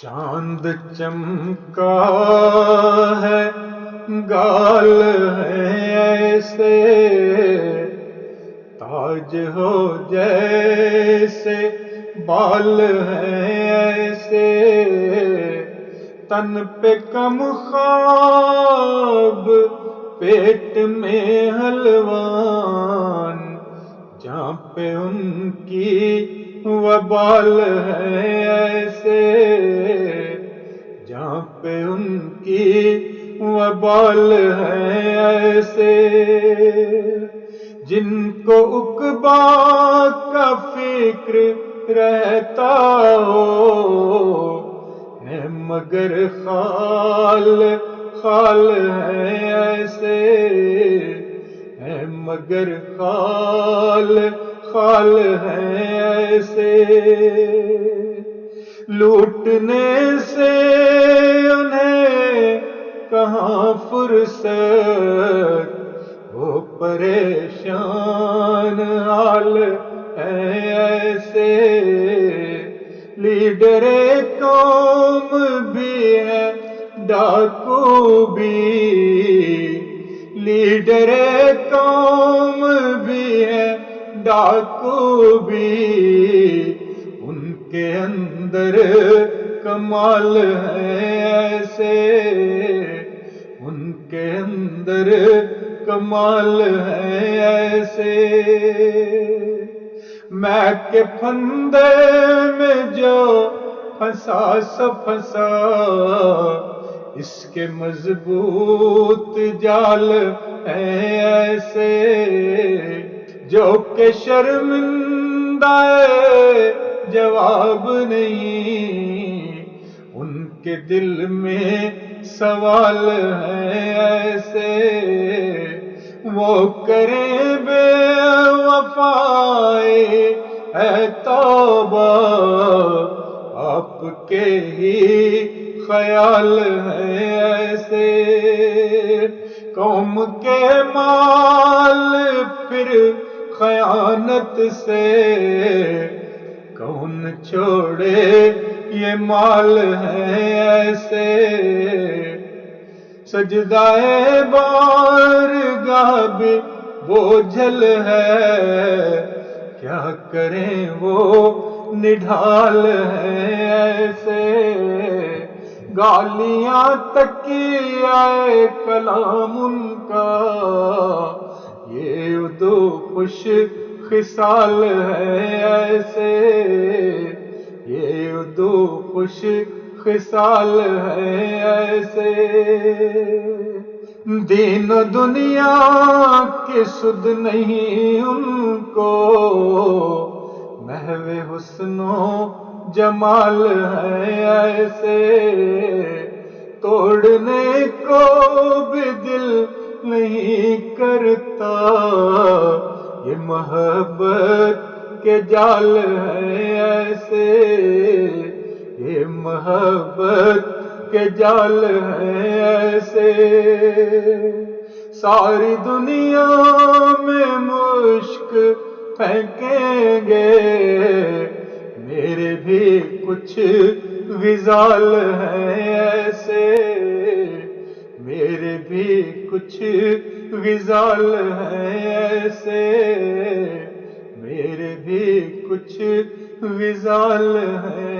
چاند چمکا ہے گال ہے ایسے، تاج ہو جیسے بال ہے ایسے، تن پہ کم خواب پیٹ میں حلوان، جہاں پہ ان کی وبال ہے ایسے، جہاں پہ ان کی وبال ہے ایسے، جن کو عقبا کا فکر رہتا ہو، ہے مگر خال خال ہے ایسے، ہے مگر خال خال ہے ایسے، لوٹنے سے انہیں کہاں فرصت، وہ پریشان حال ہے ایسے، لیڈر قوم بھی ہے ڈاکو بھی، لیڈر قوم بھی ہے ڈاکو بھی، ان کے اندر کمال ہے ایسے، ان کے اندر کمال ہے ایسے، میں کے پھندے میں جو پھنسا سو پھنسا، اس کے مضبوط جال ہے ایسے، جو کہ شرمندہ جواب نہیں، ان کے دل میں سوال ہے ایسے، وہ کریں بے وفائی ہے توبہ، آپ کے ہی خیال ہے ایسے، قوم کے مال پھر خیانت سے کون چھوڑے یہ مال ہے ایسے، سجدہ بارگاہ بھی بوجھل ہے، کیا کریں وہ نڈھال ہے ایسے، گالیاں تکیہ کلام ان کا، یہ اردو خوش خصال ہے ایسے، یہ اردو خوش خصال ہے ایسے، دین و دنیا کے سد نہیں ان کو، محو حسن و جمال ہے ایسے، توڑنے کو بھی دل نہیں کرتا، یہ محبت کے جال ہے ایسے، یہ محبت کے جال ہے ایسے، ساری دنیا میں مشک پھینکیں گے، میرے بھی کچھ وزال ہے ایسے، میرے بھی کچھ وزال ہے ایسے، میرے بھی کچھ وزال ہے